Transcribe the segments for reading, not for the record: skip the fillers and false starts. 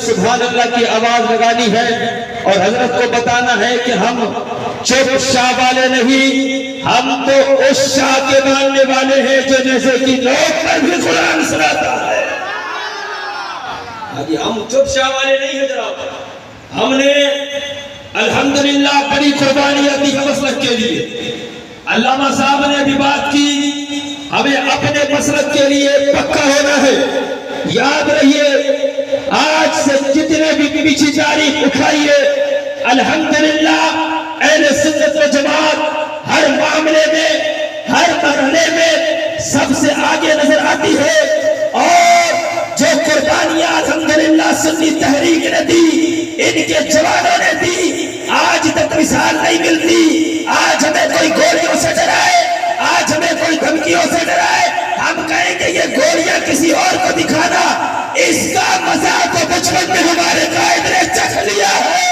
سبحان اللہ کی آواز لگانی ہے اور حضرت کو بتانا ہے کہ ہم چپ شاہ والے نہیں، ہم تو اس شاہ کے ماننے والے ہیں جو جیسے کہ لوگ پر بھی قرآن سناتا ہے۔ ہم چپ شاہ والے نہیں ہیں جناب، ہم نے الحمدللہ بڑی قربانیاں دی مسلک کے لیے۔ علامہ صاحب نے ابھی بات کی، ہمیں اپنے مسلک کے لیے پکا ہونا ہے۔ یاد رہیے آج سے جتنے بھی پیچھے تاریخ اٹھائیے، الحمدللہ اہل سنت و جماعت ہر معاملے میں، ہر مرحلے میں سب سے آگے نظر آتی ہے، اور جو قربانیاں الحمدللہ سنی تحریک نے دی، ان کے جوانوں نے دی، آج تک مثال نہیں ملتی۔ آج ہمیں کوئی گولیوں سے ڈرائے، آج ہمیں کوئی دھمکیوں سے ڈرائے، ہم کہیں کہ یہ گولیاں کسی اور کو دکھانا، اس کا مزہ تو بچپن میں ہمارے قائد نے چکھ لیا ہے۔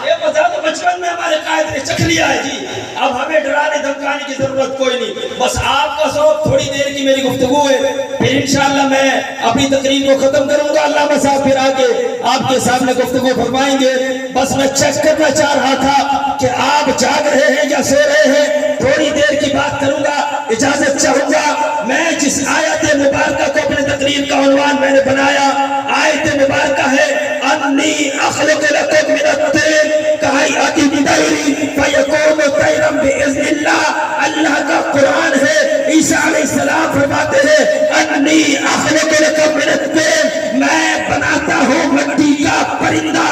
یہ مزہ تو بچپن میں ہمارے قائد نے چکھ لیا ہے جی۔ اب ہمیں ڈرانے دھمکانے کی ضرورت کوئی نہیں، بس آپ کا سوچ تھوڑی دیر کی میری گفتگو ہے، پھر انشاءاللہ میں اپنی تقریر کو ختم کروں گا۔ علامہ صاحب پھر آگے آپ کے سامنے گفتگو فرمائیں گے۔ بس میں چیک کرنا چاہ رہا تھا کہ آپ جاگ رہے ہیں یا سو رہے ہیں۔ تھوڑی دیر کی بات کروں گا، اجازت چاہوں گا۔ میں جس آیت مبارکہ کو اپنے تقریر کا عنوان میں نے بنایا، آیت مبارکہ ہے انی اخلق لکم من الطین کہیئۃ الطیر فیکون طیرا باذن اللہ۔ اللہ کا قرآن ہے، عیسیٰ علیہ السلام فرماتے ہیں انی اخلق لکم من الطین، میں بناتا ہوں مٹی کا پرندہ۔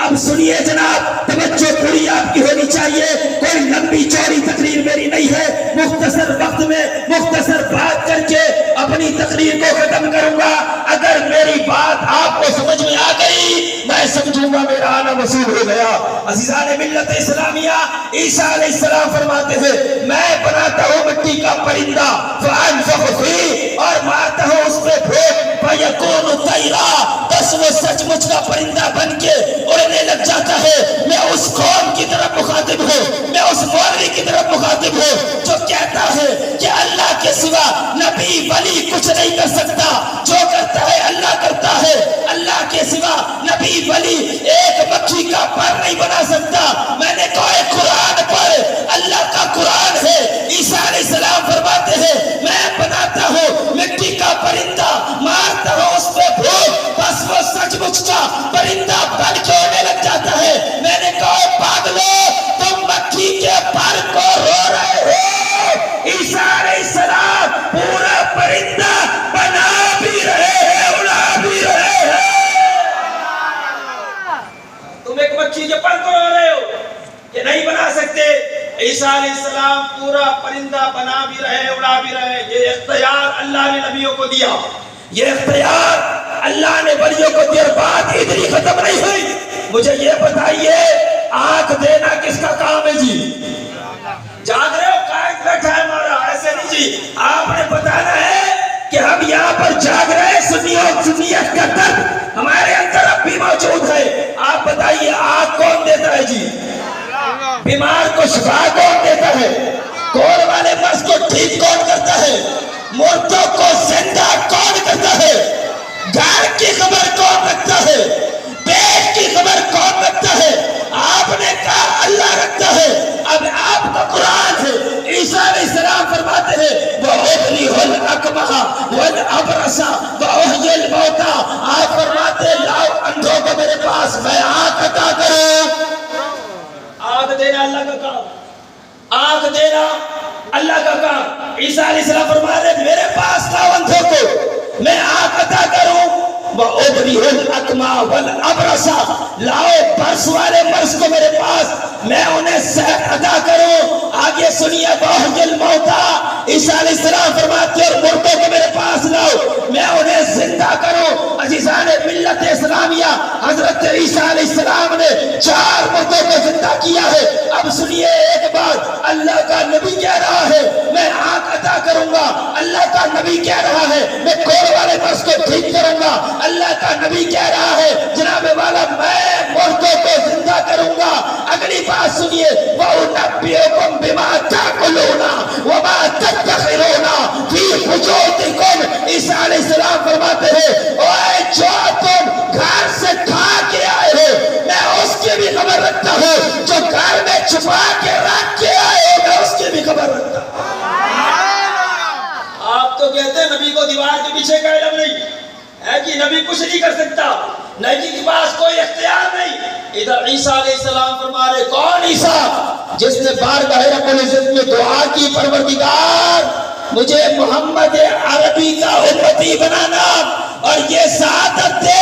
اب سنیے جناب، توجہ پوری آپ کی ہونی چاہیے، کوئی لمبی چوڑی تقریر میری نہیں ہے، مختصر وقت میں مختصر بات کر کے اپنی تقریر کو ختم کروں گا۔ اگر میری بات آپ کو سمجھ میں آ گئی، میں سمجھوں گا میرا آنا وصول ہو گیا۔ عزیزان ملت اسلامیہ، عیسیٰ علیہ السلام فرماتے ہیں میں بناتا ہوں مٹی کا پرندہ، فانفخ فیہ، اور مارتا ہوں اس پہ پھونک، فیکون طیرا، بس وہ سچ مچ کا پرندہ بن کے اڑنے لگ جاتا ہے۔ میں اس قوم کی طرف مخاطب ہوں، میں اس مولوی کی طرف مخاطب ہوں جو کہتا ہے کہ اللہ کے سوا نبی ولی کچھ نہیں کر سکتا، جو کرتا ہے اللہ کرتا ہے، اللہ کے سوا نبی ولی ایک مکھی کا پر نہیں بنا سکتا۔ میں نے کہا قرآن پر، اللہ کا قرآن ہے۔ عیسیٰ علیہ السلام فرماتے ہیں میں بناتا ہوں مٹی کا پرندہ، مارتا ہوں اس پہ پھونک، بس وہ سچ مچ کا پرندہ بن کے اڑنے لگ جاتا ہے۔ میں نے کہا پاگلو، تم مکھی کے پر کو رو رہے ہو، عیسیٰ علیہ السلام پورا پرندہ بنا بھی رہے ہیں، اڑا بھی رہے ہیں۔ تم ایک مکھی کے پر کو رو رہے ہو کہ نہیں بنا سکتے، عیسیٰ علیہ السلام پورا پرندہ بنا بھی رہے، اڑا بھی رہے۔ یہ اختیار اللہ نے نبیوں کو دیا، یہ اختیار اللہ نے ولیوں کو دیا۔ بات اتنی ختم نہیں ہوئی، مجھے یہ بتائیے آنکھ دینا کس کا کام ہے جی؟ جاگ رہے ہو، قائد بیٹھا ہے ہمارا، ایسے نہیں جی۔ آپ نے بتانا ہے کہ ہم یہاں پر جاگ رہے ہیں، سنیت کا درد ہمارے اندر اب بھی موجود ہے۔ آپ بتائیے آنکھ کون دیتا ہے جی؟ بیمار کو شفا کون دیتا ہے؟ کوڑ والے مرض کو ٹھیک کون کرتا ہے؟ مردوں کو زندہ کون کرتا ہے؟ گھر کی خبر کون رکھتا ہے؟ پیٹ کی خبر کون رکھتا ہے؟ آپ نے کہا اللہ رکھتا ہے، اب آپ کا قرآن ہے۔ عیسیٰ علیہ السلام فرماتے ہیں وَأُبْرِئُ الْأَكْمَحَ وَالْأَبْرَصَ وَأُحْيِي الْمَوْتَى، آپ فرماتے ہیں لاؤ اندھوں کو میرے پاس، میں آنکھ عطا کروں۔ آنکھ دینا اللہ کا کام، آنکھ دینا اللہ کا کام۔ عیسیٰ علیہ السلام فرماتے ہیں میرے پاس لاؤ اندھوں کو، میں آنکھ عطا کروں۔ وَأُبْرِئُ الْأَكْمَحَ وَالْأَبْرَصَ، لاؤ برس والے مرض کو میرے پاس، میں انہیں صحت عطا کروں۔ آگے سنیے وَأُحْيِي الْمَوْتَى، عیسیٰ علیہ السلام فرماتے ہیں اور مردوں کو میرے پاس لاؤ، میں انہیں زندہ کروں۔ عزیزان ملت اسلامیہ، حضرت عیسیٰ علیہ السلام نے 4 مردوں کو زندہ کیا ہے۔ اب سنیے ایک بات، اللہ کا نبی کہہ رہا ہے میں آنکھ عطا کروں گا، اللہ کا نبی کہہ رہا ہے میں کوڑ والے مرض کو ٹھیک کروں گا، اللہ کا نبی کہہ رہا ہے جناب والا میں مردوں کو زندہ کروں گا۔ اگلی بات سنیے وَأُنَبِّئُكُم بِمَا تَأْكُلُونَ وَمَا تَدَّخِرُونَ فِي بُيُوتِكُمْ، عیسیٰ علیہ السلام فرماتے ہیں اے جو تم جو گھر میں چھپا کے رکھ کے آئے میں اس کی بھی خبر رکھتا ہوں۔ آپ تو کہتے ہیں نبی کو دیوار کے پیچھے کا علم نہیں ہے کہ نبی کچھ نہیں کر سکتا، نبی کے پاس کوئی اختیار نہیں۔ ادھر عیسیٰ علیہ السلام فرما رہے کون عیسیٰ؟ جس نے بارگاہ رب العزت میں دعا کی پروردگار مجھے محمد عربی کا امتی بنانا اور یہ سعادت دے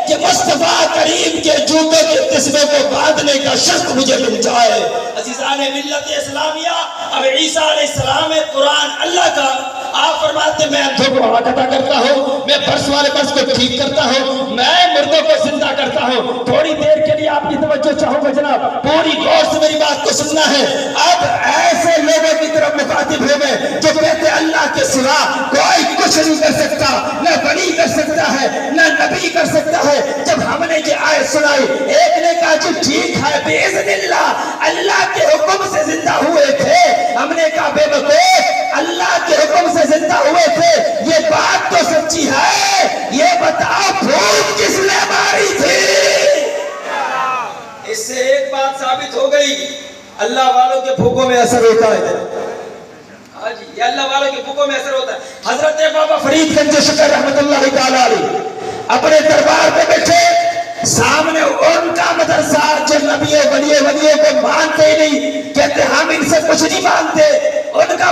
کہ مصطفیٰ کریم کے جوتوں کے قصبے کو باندھنے کا شرط مجھے مل جائے۔ عزیزان ملت اسلامیہ، اب عیسیٰ علیہ السلام قرآن اللہ کا، آپ فرماتے میں اندھوں کو آنکھ عطا کرتا ہوں، میں برس والے برس کو ٹھیک کرتا ہوں، میں مردوں کو زندہ کرتا ہوں۔ تھوڑی دیر کے لیے آپ کی توجہ چاہوں گا جناب، پوری غور سے میری بات کو سننا ہے۔ اب ایسے لوگوں کی طرف مخاطب ہو گئے جو کہتے اللہ کے سوا کوئی کچھ نہیں کر سکتا، نہ ولی کر سکتا ہے نہ نبی کر سکتا ہے۔ جب ہم نے یہ آیت سنائی، ایک نے کہا جی ٹھیک ہے باذن اللہ اللہ کے حکم سے زندہ ہوئے تھے۔ ہم نے کہا بے وقوف، اللہ کے حکم سے زندہ ہوئے تھے یہ بات تو سچی ہے، یہ بتاؤ بھوک کس نے ماری تھی؟ اس سے ایک بات ثابت ہو گئی، اللہ والوں کے بھوکوں میں اثر ہوتا ہے۔ یہ اللہ والوں کے بھوکوں میں اثر ہوتا ہے۔ حضرت بابا فرید گنج شکر رحمت اللہ تعالی علیہ اپنے دربار پہ بیٹھے، سامنے ان کا مدرسہ جو نبیوں ولیوں کو مانتے ہی نہیں، کہتے ہم ان سے کچھ نہیں مانتے، ان کا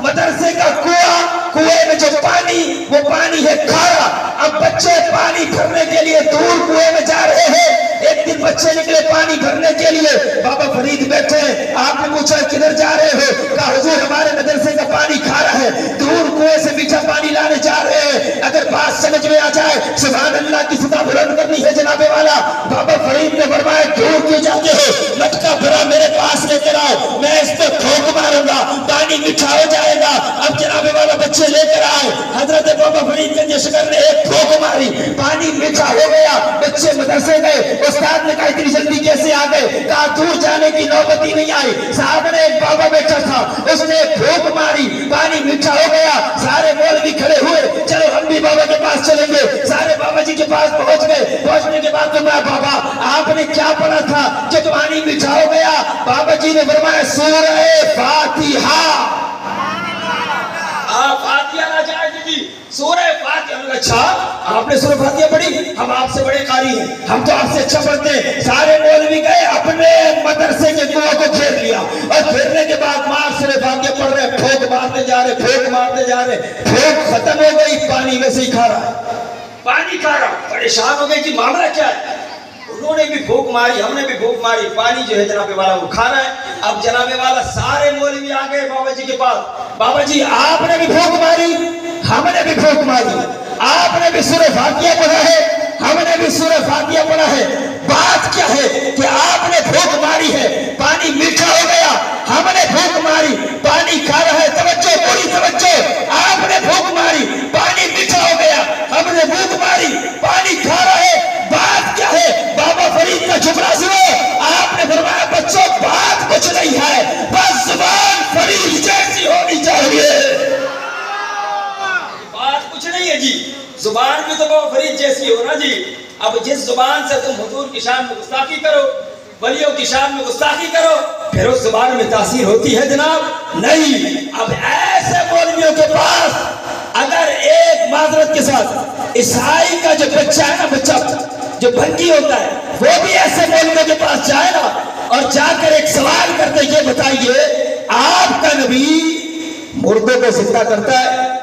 مدرسے کا کنویں میں جو پانی، وہ پانی ہے کھارا۔ اب بچے پانی بھرنے کے لیے دور کنویں میں جا رہے ہیں۔ ایک دن بچے نکلے پانی بھرنے کے لیے، بابا فرید بیٹھے، آپ نے پوچھا کدھر جا رہے ہو؟ کہا حضور ہمارے مدرسے کا پانی کھارا ہے، دور کنویں سے میٹھا پانی لانے جا رہے ہیں۔ اگر بات سمجھ میں آ جائے، سبحان اللہ کی صدا بلند کرنی ہے جناب والا۔ بابا فرید نے فرمایا دور کیوں جاتے ہو؟ مٹکا بھرا میرے پاس لے کر آؤ، میں اس پہ پھونک ماروں گا، پانی میٹھا ہو جائے گا۔ اب جناب والا بچے لے کر آئے، حضرت بابا فرید گنج شکر نے ایک پھونک ماری، پانی میٹھا ہو گیا۔ بچے مدرسے گئے، استاد نے کہا اتنی جلدی کیسے آ گئے؟ کہا دور جانے کی نوبت ہی نہیں آئی، صاحب نے ایک بابا بیٹھا تھا، اس نے ایک پھونک ماری، پانی میٹھا ہو گیا۔ سارے مولوی کھڑے ہوئے، چلو ہم بھی بابا کے پاس چلیں گے۔ سارے بابا جی کے پاس پہنچ گئے، پہنچنے کے بعد فرمایا بابا آپ نے کیا پڑھا تھا جو پانی میٹھا ہو گیا؟ بابا جی نے فرمایا سورہ فاتحہ۔ فاتحہ نہ جائے جی، سورہ فاتحہ۔ اچھا آپ نے سورہ فاتحہ پڑھی؟ ہم آپ سے بڑے قاری ہیں، ہم تو آپ سے اچھا پڑھتے ہیں۔ سارے مولوی گئے، اپنے مدرسے کے کنویں کو گھیر لیا، اور گھیرنے کے بعد ماں سورہ فاتحہ پڑھ رہے، پھونک مارتے جا رہے، پھونک مارتے جا رہے، پھونک ختم ہو گئی، پانی ویسے ہی کھا رہا ہے، پانی کھا رہا۔ پریشان ہو گئے کہ معاملہ کیا ہے؟ انہوں نے بھی پھونک ماری، ہم نے بھی پھونک ماری، پانی جو ہے جناب والا وہ کھا رہا ہے۔ اب جناب والا سارے مولوی آ گئے بابا جی کے پاس، بابا جی آپ نے بھی پھونک ماری، ہم نے بھی پھونک ماری، آپ نے بھی سورہ فاتحہ پڑھا ہے، ہم نے بھی سورہ فاتحہ پڑھا ہے، بات کیا ہے کہ آپ نے پھونک ماری ہے، پانی میٹھا ہو گیا، ہم نے پھونک ماری، پانی کھا رہا ہے۔ توجہ، پوری توجہ، آپ نے پھونک ماری، پانی میٹھا ہو گیا، ہم نے پھونک ماری، پانی کھا رہا ہے، بات کیا ہے؟ بابا فرید کا جملہ سنو، آپ نے فرمایا بچوں بات کچھ نہیں ہے، بس زبان فرید جیسی ہونی چاہیے۔ بات کچھ نہیں ہے جی، زبان بھی تو بابا فرید جیسی ہو نا جی۔ اب جس زبان سے تم حضور کی شان میں گستاخی کرو، ولیوں کی شان میں گستاخی کرو، پھر اس زبان میں تاثیر ہوتی ہے جناب؟ نہیں۔ اب ایسے مولویوں کے پاس اگر ایک معذرت کے ساتھ عیسائی کا جو بچہ ہے نا، بچہ جو بھنگی ہوتا ہے، وہ بھی ایسے مولویوں کے پاس جائے نا اور جا کر ایک سوال کرتے، یہ بتائیے آپ کا نبی مردوں کو زندہ کرتا ہے؟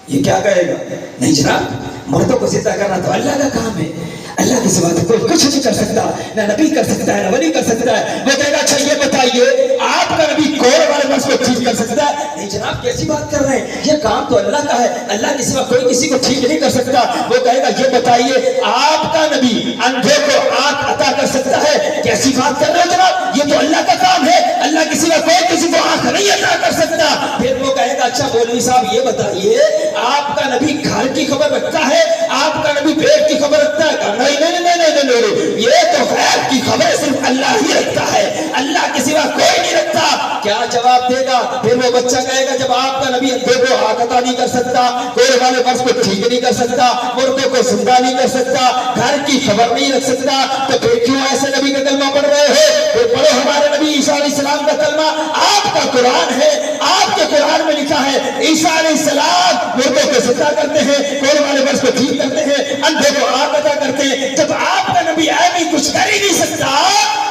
یہ کیا کہے گا؟ نہیں جناب، مردوں کو زندہ کرنا تو اللہ کا کام ہے، اللہ کے سوا تو کوئی کچھ نہیں کر سکتا، نہ نبی کر سکتا ہے نہ ولی کر سکتا ہے۔ وہ کہے گا اچھا یہ بتائیے آپ کا نبی کوڑ والے مرض کو ٹھیک کر سکتا ہے؟ نہیں جناب، کیسی بات کر رہے ہیں، یہ کام تو اللہ کا ہے، اللہ کے سوا کوئی کسی کو ٹھیک نہیں کر سکتا۔ وہ کہے گا یہ بتائیے آپ کا نبی اندھے کو آنکھ عطا کر سکتا ہے؟ کیسی بات کر رہے ہو جناب، یہ تو اللہ کا کام ہے، اللہ کے سوا کوئی کسی کو آنکھ نہیں عطا کر سکتا۔ پھر وہ کہے گا اچھا مولوی صاحب یہ بتائیے آپ کا نبی گھر کی خبر رکھتا ہے، آپ کا نبی پیٹ کی خبر رکھتا ہے؟ نہیں نہیں نہیں نہیں نہیں، یہ تو غیب کی خبر صرف اللہ ہی رکھتا ہے، اللہ کے سوا کوئی نہیں رکھتا۔ کیا جواب دے گا؟ پھر وہ بچہ کہے گا جب آپ کا نبی اندھے کو آنکھ عطا نہیں کر سکتا, کوڑ والے مرض کو ٹھیک نہیں کر سکتا, مردوں کو زندہ نہیں کر سکتا, گھر کی خبر نہیں رکھ سکتا, تو پھر کیوں ایسے نبی کا کلمہ پڑھ رہے ہو؟ پھر پڑھو ہمارے نبی عیسیٰ علیہ السلام کا کلمہ. آپ کا قرآن ہے, آپ کے قرآن میں لکھا ہے عیسیٰ علیہ السلام مردوں کو زندہ کرتے ہیں, کوڑ والے مرض کو ٹھیک کرتے ہیں, اندھے کو آنکھ عطا کرتے ہیں. جب آپ کا نبی ایمی کچھ کر ہی نہیں سکتا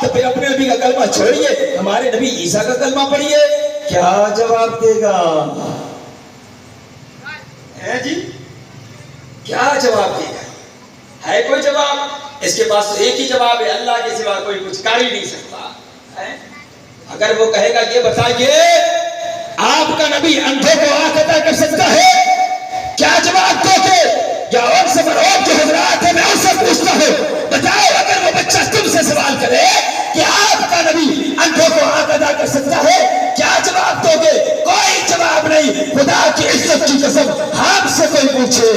تو پھر اپنے نبی کا کلمہ چھوڑیے, ہمارے نبی عیسیٰ کا کلمہ پڑھیے. کیا جواب دے گا جی؟ کیا جواب دے گا؟ ہے کوئی جواب؟ اس کے پاس تو ایک ہی جواب ہے, اللہ کے سوا کوئی کچھ کر ہی نہیں سکتا. اگر وہ کہے گا یہ بتائیے آپ کا نبی اندھے کو آنکھ عطا کر سکتا ہے, کیا جواب دو گے؟ یا اور سے بڑھو جو حضرات ہیں میں ان سے پوچھتا ہوں, بتاؤ اگر وہ بچہ تم سے سوال کرے کہ آپ کا نبی اندھوں کو آنکھ عطا کر سکتا ہے, کیا جواب دو گے؟ کوئی جواب نہیں. خدا کی عزت کی قسم, ہم سے کوئی پوچھے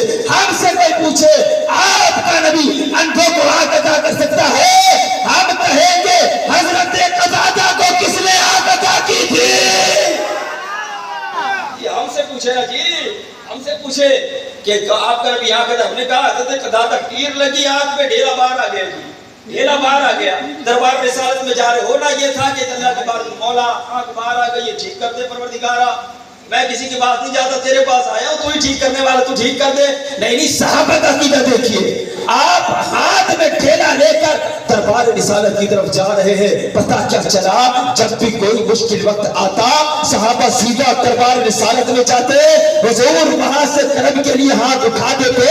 آپ کا نبی اندھوں کو آنکھ عطا کر سکتا ہے, ہم کہیں گے حضرت قتادہ کو کس نے آنکھ عطا کی تھی؟ یہ ہم سے پوچھے نا جی, ہم سے پوچھے کہ آپ کا نبی آنکھ عطا, ہم نے کہا حضرت قتادہ تیر لگی آنکھ پہ, ڈھیلا باہر آ گیا جی, ڈھیلا باہر آ گیا. دربار رسالت میں جا رہے, ہونا یہ تھا کہ اللہ کے بارے مولا آنکھ باہر آ گئی, یہ ٹھیک کر دے پروردگارا, میں کسی کے پاس نہیں جاتا, تیرے پاس آیا ہوں, تو ہی ٹھیک کرنے والا, تو ٹھیک کر دے. نہیں, صحابہ کا عقیدہ دیکھیے, آپ ہاتھ میں ڈھیلا لے کر دربار رسالت کی طرف جا رہے ہیں. پتہ کیا چلا, جب بھی کوئی مشکل وقت آتا صحابہ سیدھا دربار رسالت میں جاتے, حضور وہاں سے طلب کے لیے ہاتھ اٹھا دیتے,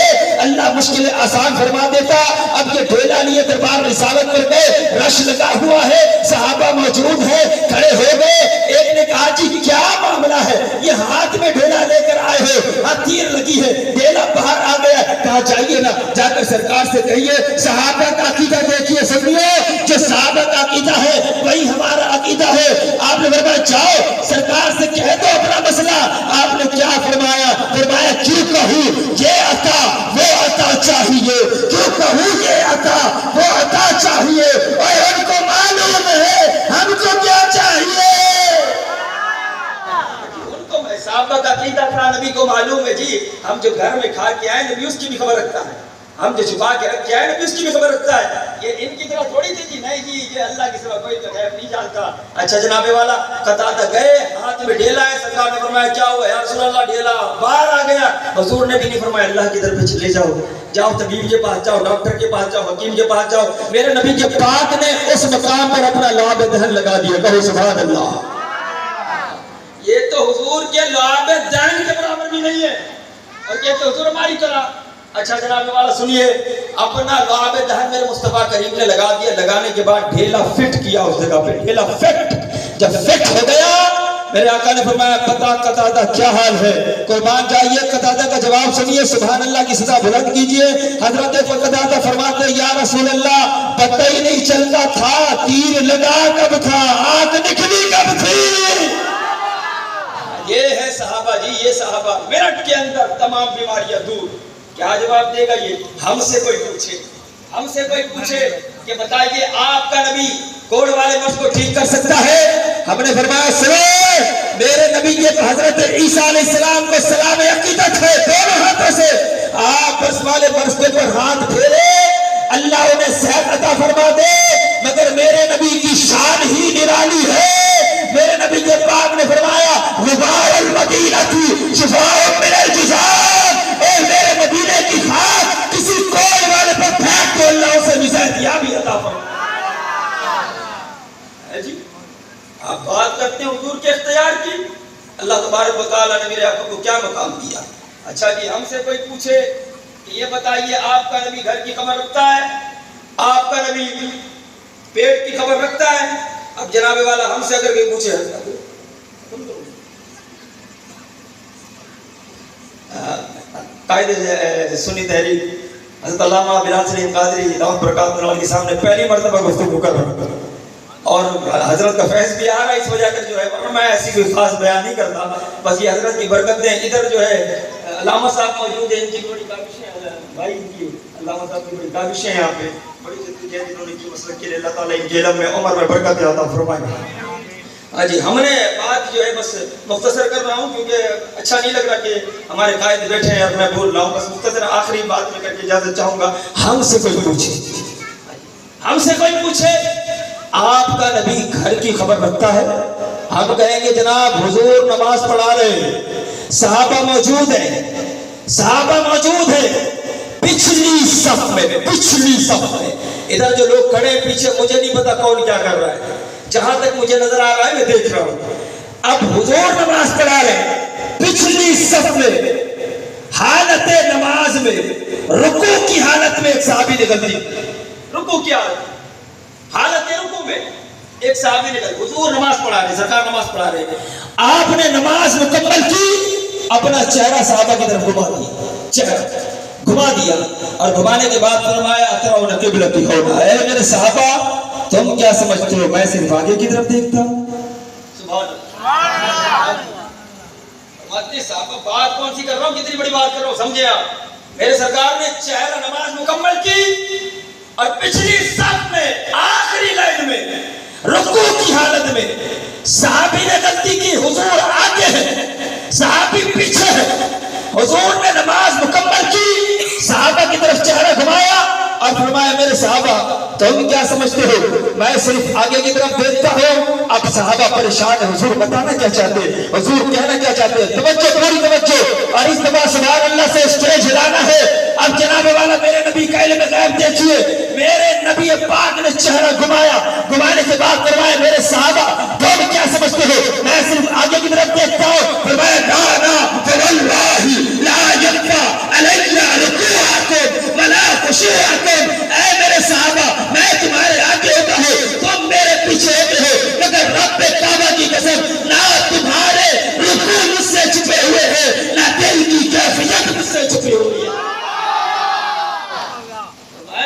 اللہ مشکل آسان فرما دیتا. اب یہ ڈھیلا لیے دربار رسالت پر گئے, رش لگا ہوا ہے, صحابہ موجود ہیں, کھڑے ہو گئے. ایک نے کہا جی کیا معاملہ ہے, یہ ہاتھ میں ڈھیلا لے کر آئے ہو, تیر لگی ہے, ڈھیلا باہر آ گیا. کہا جائیے نا, جا کر سرکار سے کہیے صحابہ کا عقیدہ دیکھیے, سنیے, جو صحابہ کا عقیدہ ہے وہی ہمارا عقیدہ ہے. آپ نے فرمایا جاؤ سرکار سے کہہ دو اپنا مسئلہ. آپ نے کیا فرمایا؟ فرمایا کیوں کہوں یہ عطا وہ عطا چاہیے, کیوں کہوں یہ عطا وہ عطا چاہیے, اور ان کو معلوم ہے ہم کو کیا چاہیے. صحابہ کا عقیدہ تھا, نبی کو معلوم ہے جی, ہم جو گھر میں کھا کے آئے نبی اس کی بھی خبر رکھتا ہے, ہم جو چھپا کے رکھ کے آئے نبی اس کی بھی خبر رکھتا ہے. یہ ان کی طرح تھوڑی تھی جی, نہیں جی یہ اللہ کے سوا کوئی تو غیب نہیں جانتا. اچھا جناب والا, قتادہ گئے, ہاتھ میں ڈھیلا ہے, سرکار نے فرمایا کیا ہوا یا رسول اللہ, ڈھیلا باہر آ گیا. حضور نے بھی نہیں فرمایا اللہ کی طرف چلے جاؤ, جاؤ طبیب کے پاس جاؤ, ڈاکٹر کے پاس جاؤ, حکیم کے پاس جاؤ. میرے نبی کے پاک نے اس مقام پر اپنا لعاب دہن لگا دیا, کہو سبحان اللہ. یہ تو حضور کے لعاب دہن کے برابر بھی نہیں ہے, اور کہتے حضور ہماری طرح. اچھا جناب والا سنیے, اپنا لعاب دہن میرے مصطفیٰ کریم نے لگا دیا, لگانے کے بعد ڈھیلا فٹ کیا اس جگہ پہ, ڈھیلا فٹ. جب فٹ ہو گیا میرے آقا نے فرمایا پتا قتادہ کیا حال ہے, قربان جائیے. قتادہ کا جواب سنیے, سبحان اللہ کی صدا بلند کیجئے. حضرت قتادہ فرماتے یا رسول اللہ پتہ ہی نہیں چلتا تھا تیر لگا کب تھا, آنکھ نکلی کب تھی. یہ ہے صحابہ جی, یہ صحابہ, منٹ کے اندر تمام بیماریاں دور. کیا جواب دے گا یہ؟ ہم سے کوئی پوچھے کہ بتائیے آپ کا نبی کوڑ والے مرض کو ٹھیک کر سکتا ہے؟ ہم نے فرمایا سنو, میرے نبی کے حضرت عیسیٰ علیہ السلام کو سلام عقیدت ہے, دونوں ہاتھوں سے آپ مرض والے مرض کے پر ہاتھ پھیرے, اللہ انہیں صحت عطا فرما دے. مگر میرے نبی کی شان ہی نرالی ہے. میرے نبی کے پاک نے فرمایا غبار المدینہ شفاء من الجذام, اے میرے مدینے کی خاک کسی کوڑ والے پر پھینک دو, اللہ اسے بھی صحتیابی عطا فرما. جی آپ بات کرتے ہیں حضور کے اختیار کی, اللہ تبارک و تعالیٰ نے میرے آقا کو کیا مقام دیا. اچھا جی, ہم سے کوئی پوچھے کہ یہ بتائیے آپ کا نبی گھر کی خبر رکھتا ہے, آپ کا نبی پیٹ کی خبر رکھتا ہے. اب جناب والا ہم سے اگر کوئی پوچھے قائد سنی تحریک حضرت علامہ بلال سلیم قادری دعوت برکات اللہ کے سامنے پہلی مرتبہ گفتگو کر رہا ہوں, اور حضرت کا فیض بھی آ رہا ہے اس وجہ سے جو ہے, ورنہ میں ایسی کوئی خاص بیان نہیں کرتا, بس یہ حضرت کی برکتیں. ادھر جو ہے علامہ صاحب موجود ہیں, ان کی بڑی کاوشیں بھائی, ان کی علامہ صاحب کی بڑی کاوشیں یہاں پہ, بڑی جدوجہد انہوں نے کی مسلک کے لیے, اللہ تعالیٰ ان کے علم میں عمر میں برکت عطا فرمائے. ہاں جی، ہم نے بات جو ہے بس مختصر کر رہا ہوں کیونکہ اچھا نہیں لگ رہا کہ ہمارے قائد بیٹھے ہیں اور میں بول رہا ہوں. بس مختصر آخری بات میں کر کے اجازت چاہوں گا. ہم سے کوئی پوچھے آپ کا نبی گھر کی خبر رکھتا ہے؟ ہم کہیں گے جناب حضور نماز پڑھا رہے ہیں، صحابہ موجود ہیں پچھلی صف میں. ادھر جو لوگ کھڑے ہیں پیچھے مجھے نہیں پتا کون کیا کر رہا ہے، جہاں تک مجھے نظر آ رہا ہے میں دیکھ رہا ہوں. اب حضور نماز پڑھا رہے ہیں پچھلی صف میں، حالت نماز میں رکوع کی حالت میں ایک صحابی نکل دی. رکوع کی حالت رکوع میں ایک صحابی نکل. حضور نماز پڑھا رہے، سرکار نماز پڑھا رہے، آپ نے نماز مکمل کی، اپنا چہرہ صحابہ کی طرف گھما دیا اور گھمانے کے بعد فرمایا اترون قبلتی ہونا. اے میرے صحابہ تم کیا سمجھتے ہو میں صرف آگے کی طرف دیکھتا ہوں؟ سبحان اللہ. صحابہ بات کون سی کر رہا ہوں، کتنی بڑی بات کر رہا ہوں، سمجھے آپ؟ میرے سرکار نے چہرہ نماز مکمل کی اور پچھلی صف میں آخری لائن میں رکوع کی حالت میں صحابی نے غلطی کی، حضور آگے ہے صحابی پیچھے ہے. حضور نے نماز مکمل کی، صحابہ کی طرف چہرہ گھمایا اور فرمایا میرے صحابہ تم کیا سمجھتے ہو میں صرف آگے کی طرف دیکھتا ہوں؟ اب صحابہ پریشان ہے، حضور بتانا کیا چاہتے ہیں، حضور کہنا کیا چاہتے ہیں؟ توجہ، پوری توجہ. اور اس دفعہ سبحان اللہ سے اسٹیج ہلانا ہے. اب جناب والا میرے نبی کا علم غیب دیکھیے، میرے نبی پاک نے چہرہ گھمایا، گھمانے کے بعد فرمایا میرے صحابہ تم کیا سمجھتے ہو میں صرف آگے کی طرف دیکھتا ہوں؟ فرمایا لا فواللہ لا یبقى علی رکوعکم ولا خشوعکم. اے میرے صحابہ میں تمہارے آگے ہوتا ہوں، تم میرے پیچھے ہوتے ہو، مگر رب کعبہ کی قسم نہ تمہارے رکوع مجھ سے چھپے ہوئے ہیں، نہ دل کی کیفیت مجھ سے چھپی ہوئی ہے.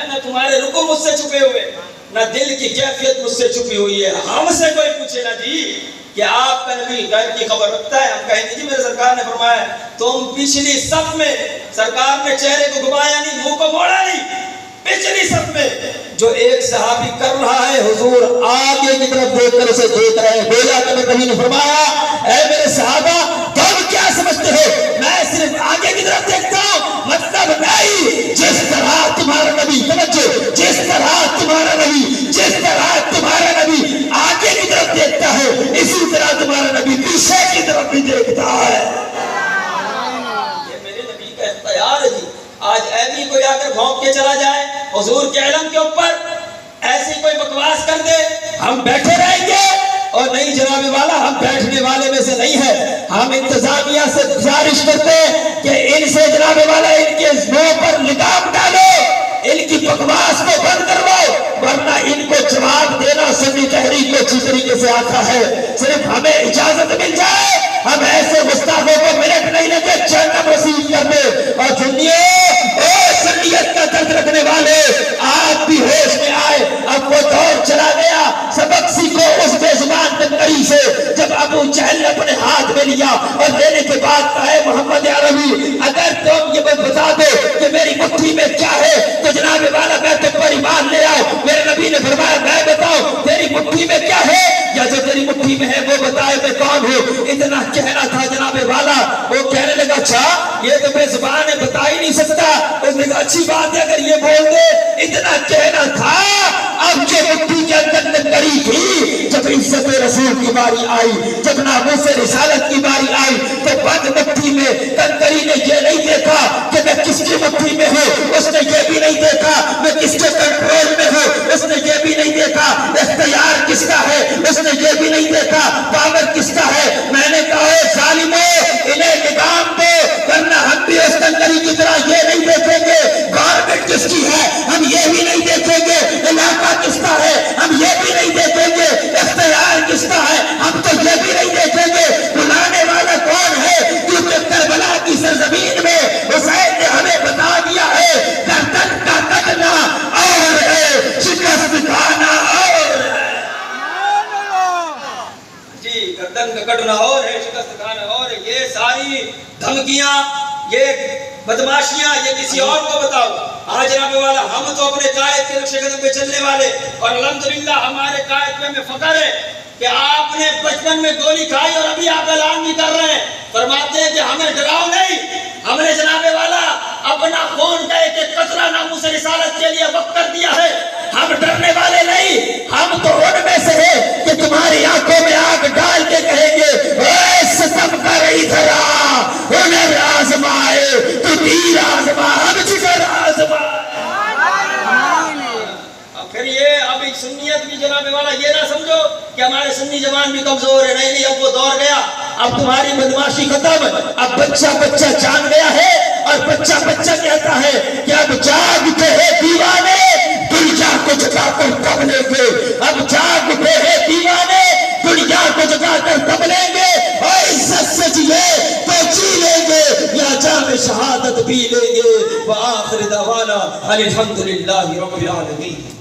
نہ تمہارے رکوع مجھ سے چھپے ہوئے، نہ دل کی کیفیت مجھ سے چھپی ہوئی ہے. ہم سے کوئی پوچھے نا جی کہ آپ کا نبی غیب کی خبر رکھتا ہے، ہم کہیں گے جی میرے سرکار نے فرمایا. تم پچھلی صف میں سرکار نے چہرے کو گھمایا نہیں، منہ کو موڑا نہیں، پچھلی صف میں جو ایک صحابی کر رہا ہے حضور آگے کی طرف دیکھ کر اسے دیکھ رہے ہیں. بولا کہ نبی نے فرمایا اے میرے صحابہ تم کیا سمجھتے ہو میں صرف آگے کی طرف دیکھتا ہوں؟ مطلب نہیں، جس طرح تمہارا نبی توجہ، جس طرح تمہارا نبی آگے کی طرف دیکھتا ہے اسی طرح تمہارا نبی پیچھے کی طرف بھی دیکھتا ہے. یہ میرے نبی کا اختیار ہے جی. آج ایوی کوئی آ کر بھونک کے چلا جائے حضور کے علم کے اوپر، ایسی کوئی بکواس کر دے، ہم بیٹھے رہیں گے؟ اور نہیں جناب والا ہم بیٹھنے والے میں سے نہیں ہے. ہم انتظامیہ سے گزارش کرتے کہ ان سے جناب والا ان کے منہ پر لگام ڈالو، ان کی بکواس کو بند کرواؤ، ورنہ ان کو جواب دینا سنی تحریک کو اچھی طریقے سے آتا ہے. صرف ہمیں اجازت مل جائے ہم ایسے گستاخوں کو منٹ نہیں لیتے چینل رسید کرنے. اور سنیے او سنیت کا درد رکھنے والے آپ بھی ہوش میں آئے. اب وہ دور چلا گیا، سبق سیکھو اس بے زبان تنکری سے. جب ابو جہل نے اپنے ہاتھ میں لیا اور لینے کے بعد کہا محمد عربی اگر تم یہ بتا دو کہ میری مٹھی میں کیا ہے تو جناب والا میں تم پر ایمان لے آؤ. میرے نبی نے فرمایا میں بتاؤ تیری مٹھی میں کیا ہے، یا جو تیری مٹھی میں ہے وہ بتائے میں کون ہوں. اتنا کہنا تھا جناب والا، وہ کہنے لگا اچھا یہ تو بے زبان ہے بتا ہی نہیں سکتا. اس نے کہا اچھی بات ہے اگر یہ بول دے. اتنا کہنا تھا. اب جو مٹھی کے اندر نکری تھی، جب عزت رسول کی باری آئی، جب ناموس رسالت کی باری آئی تو بند مٹھی میں کنکری نے یہ نہیں دیکھا کہ میں کس کی مٹھی میں ہوں، اس نے یہ بھی نہیں دیکھا میں کس کے کنٹرول میں ہوں، اس نے یہ بھی نہیں دیکھا اختیار کس کا ہے، اس نے یہ بھی نہیں دیکھا پاور کس کا ہے. میں نے کہا ہے ظالموں انہیں لگام دو، ورنہ ہم بھی اس کنکری کی طرح یہ نہیں دیکھیں گے گورنمنٹ کس کی ہے، ہم یہ بھی نہیں دیکھیں گے علاقہ کس کا ہے، ہم یہ بھی نہیں دیکھیں گے اختیار کس کا ہے، ہم تو یہ بھی نہیں دیکھیں گے بلانے والا کون ہے. کیونکہ کربلا کی سرزمین میں حسین نے ہمیں بتا دیا ہے گردن کا کٹنا اور ہے شکست کھانا اور ہے. جی گردن کا کٹنا اور ہے شکست کھانا اور ہے. یہ ساری دھمکیاں، یہ بدماشیاں یہ کسی اور کو بتاؤ. آج جناب والا ہم تو اپنے قائد کے نقش قدم پہ چلنے والے، اور الحمدللہ ہمارے قائد پہ ہمیں فخر ہے. کہ آپ نے بچپن میں گولی کھائی اور ابھی آپ اعلان بھی کر رہے ہیں، فرماتے ہیں کہ ہمیں ڈراؤ نہیں، ہم نے جناب والا اپنا خون کا ایک ایک قطرہ ناموس رسالت کے لیے وقف کر دیا ہے، ہم ڈرنے والے نہیں، ہم تو ان میں سے ہیں کہ تمہاری آنکھوں میں آگ ڈال کے کہیں گے اے ستم کر ادھر آ، ہنر آزمائے تو تیر آزما، ہم جگر آزما۔ پھر یہ اب ایک سنیت بھی جناب والا یہ نہ سمجھو کہ ہمارے سنی جوان بھی کمزور ہے، نہیں اب وہ دور گیا، اب تمہاری بدماشی ختم، اب بچہ بچہ جان گیا ہے اور بچہ بچہ کہتا ہے کہ اب جاگ اٹھے ہیں دیوانے، دنیا کو جگا کر تب لیں گے، اب جاگ اٹھے ہیں دیوانے، دنیا کو جگا کر تب لیں گے، اور عزت سے جیے تو جی لیں گے یا جام شہادت بھی لیں گے۔ وآخر دعوانا الحمدللہ رب العالمین۔